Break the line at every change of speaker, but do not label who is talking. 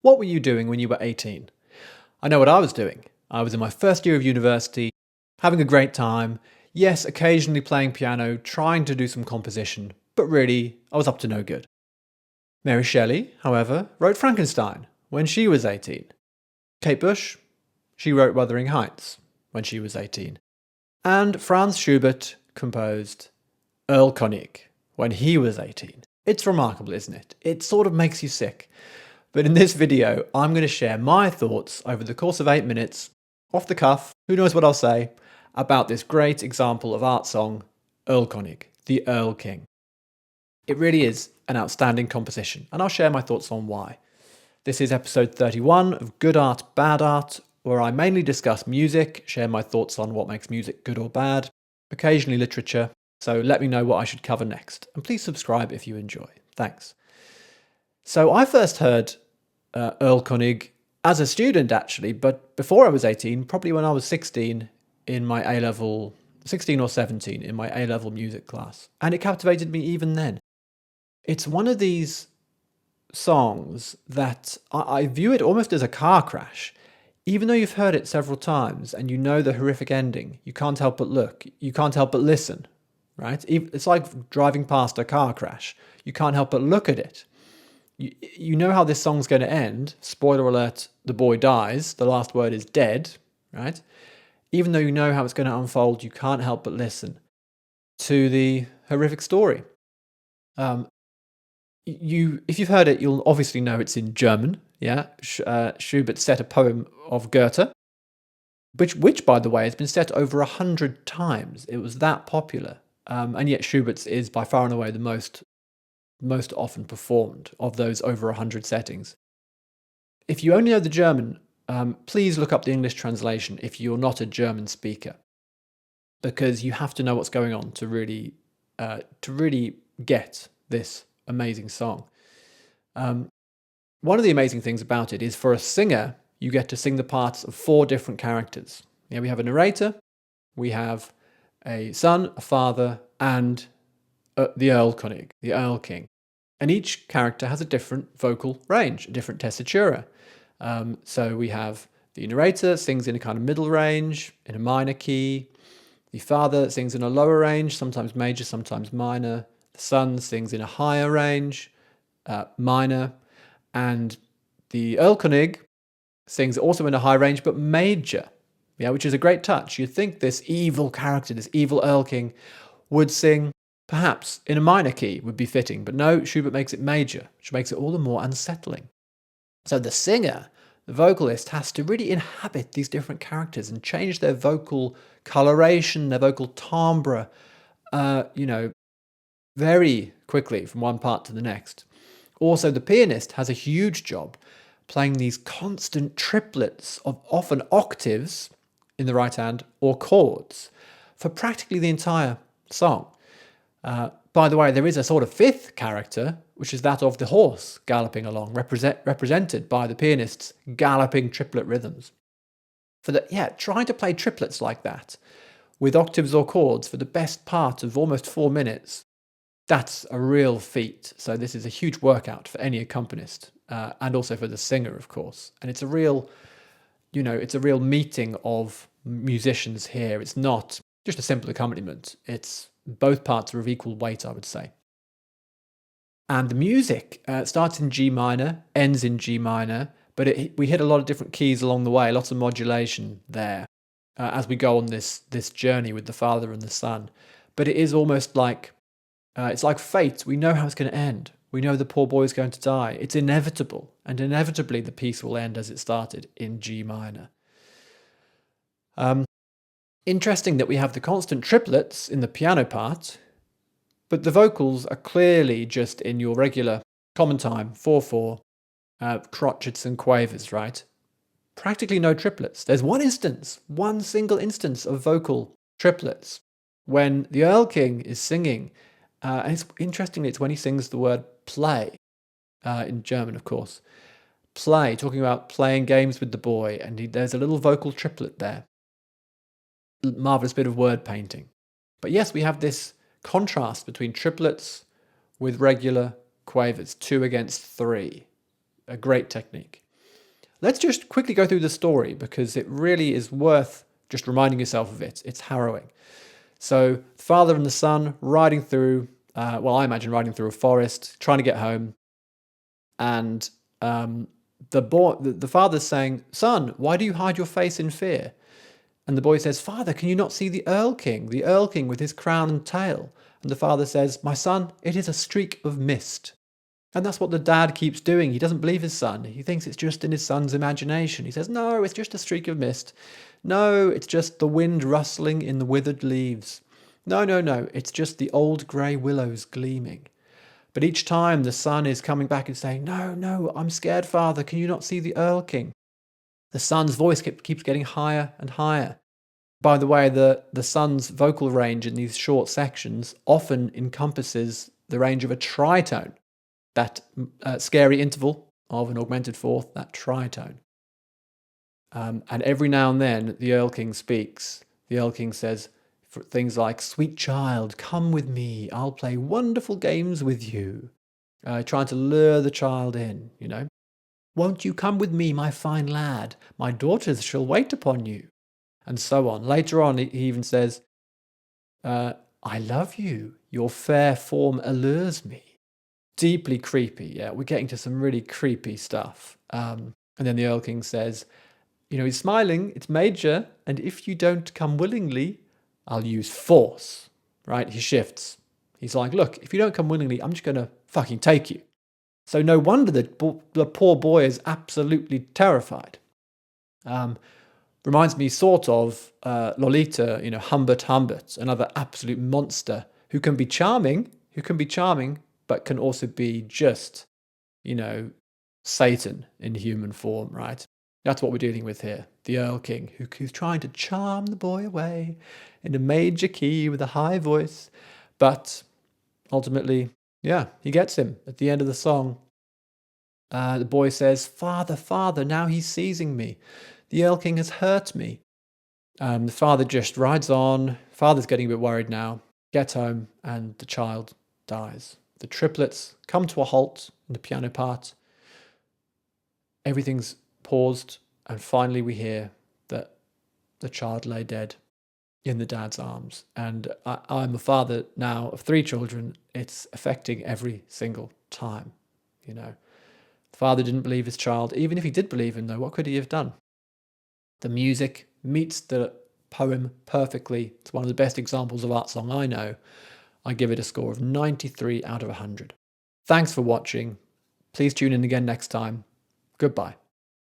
What were you doing when you were 18? I know what I was doing. I was in my first year of university, having a great time, yes, occasionally playing piano, trying to do some composition, but really, I was up to no good. Mary Shelley, however, wrote Frankenstein when she was 18. Kate Bush, she wrote Wuthering Heights when she was 18. And Franz Schubert composed Erlkonig when he was 18. It's remarkable, isn't it? It sort of makes you sick. But in this video, I'm going to share my thoughts over the course of 8 minutes, off the cuff, who knows what I'll say, about this great example of art song, Erlkonig, the Erlking. It really is an outstanding composition, and I'll share my thoughts on why. This is episode 31 of Good Art, Bad Art, where I mainly discuss music, share my thoughts on what makes music good or bad, occasionally literature, so let me know what I should cover next, and please subscribe if you enjoy. Thanks. So I first heard erlkonig as a student actually, but before I was 18, probably when I was 16 in my A-level, 16 or 17 in my A-level music class, and it captivated me even then. It's one of these songs that I view it almost as a car crash. Even though you've heard it several times and you know the horrific ending, you can't help but look, you can't help but listen, right? It's like driving past a car crash. You can't help but look at it. You know how this song's going to end. Spoiler alert, the boy dies. The last word is dead, right? Even though you know how it's going to unfold, you can't help but listen to the horrific story. If you've heard it, you'll obviously know it's in German. Yeah, Schubert set a poem of Goethe, which, by the way, has been set over 100 times. It was that popular, and yet Schubert's is by far and away the most often performed of those over 100 settings. If you only know the German, please look up the English translation if you're not a German speaker, because you have to know what's going on to really get this amazing song. One of the amazing things about it is for a singer, you get to sing the parts of 4 different characters. Yeah, we have a narrator, we have a son, a father, and the erlkonig, the erlking. And each character has a different vocal range, a different tessitura. So we have the narrator sings in a kind of middle range, in a minor key. The father sings in a lower range, sometimes major, sometimes minor. The son sings in a higher range, minor. And the erlkonig sings also in a high range, but major, yeah, which is a great touch. You'd think this evil character, this evil erlking, would sing perhaps in a minor key, would be fitting, but no, Schubert makes it major, which makes it all the more unsettling. So the singer, the vocalist, has to really inhabit these different characters and change their vocal coloration, their vocal timbre, very quickly from one part to the next. Also, the pianist has a huge job playing these constant triplets of often octaves in the right hand or chords for practically the entire song. By the way, there is a sort of 5th character, which is that of the horse galloping along, represented by the pianist's galloping triplet rhythms. Trying to play triplets like that with octaves or chords for the best part of almost 4 minutes, that's a real feat. So this is a huge workout for any accompanist, and also for the singer, of course. And it's a real meeting of musicians here. It's not just a simple accompaniment. It's both parts are of equal weight, I would say. And the music starts in G minor, ends in G minor, but we hit a lot of different keys along the way, lots of modulation there as we go on this journey with the father and the son. But it is almost like, it's like fate. We know how it's going to end. We know the poor boy is going to die. It's inevitable, and inevitably the piece will end as it started in G minor. Interesting that we have the constant triplets in the piano part, but the vocals are clearly just in your regular common time, 4/4, crotchets and quavers, right? Practically no triplets. There's one single instance of vocal triplets when the erlking is singing. And it's when he sings the word play, in German, of course. Play, talking about playing games with the boy, and there's a little vocal triplet there. Marvelous bit of word painting. But yes, we have this contrast between triplets with regular quavers, 2 against 3. A great technique. let's just quickly go through the story because it really is worth just reminding yourself of it. It's harrowing. So the father and the son riding through, I imagine riding through a forest, trying to get home. And the father's saying, "Son, why do you hide your face in fear?" And the boy says, "Father, can you not see the erlking with his crown and tail?" And the father says, "My son, it is a streak of mist." And that's what the dad keeps doing. He doesn't believe his son. He thinks it's just in his son's imagination. He says, "No, it's just a streak of mist. No, it's just the wind rustling in the withered leaves. No, no, no, it's just the old grey willows gleaming." But each time the son is coming back and saying, "No, no, I'm scared, father. Can you not see the erlking?" The son's voice keeps getting higher and higher. By the way, the son's vocal range in these short sections often encompasses the range of a tritone, that scary interval of an augmented fourth, that tritone. And every now and then the erlking speaks. The erlking says things like, "Sweet child, come with me. I'll play wonderful games with you." Trying to lure the child in, "Won't you come with me, my fine lad? My daughters shall wait upon you." And so on. Later on, he even says, "I love you. Your fair form allures me." Deeply creepy. Yeah, we're getting to some really creepy stuff. And then the erlking says, he's smiling, it's major, and if you don't come willingly, I'll use force, right? He shifts. He's like, "Look, if you don't come willingly, I'm just going to fucking take you." So no wonder the poor boy is absolutely terrified. Reminds me sort of Lolita, Humbert, another absolute monster who can be charming, but can also be just, Satan in human form, right? That's what we're dealing with here. The erlking, who's trying to charm the boy away in a major key with a high voice. But ultimately, he gets him at the end of the song. The boy says, "Father, father, now he's seizing me. The erlking has hurt me." The father just rides on. Father's getting a bit worried now. Gets home, and the child dies. The triplets come to a halt in the piano part. Everything's paused, and finally we hear that the child lay dead in the dad's arms. And I'm a father now of 3 children. It's affecting every single time, The father didn't believe his child. Even if he did believe him, though, what could he have done? The music meets the poem perfectly. It's one of the best examples of art song I know. I give it a score of 93 out of 100. Thanks for watching. Please tune in again next time. Goodbye.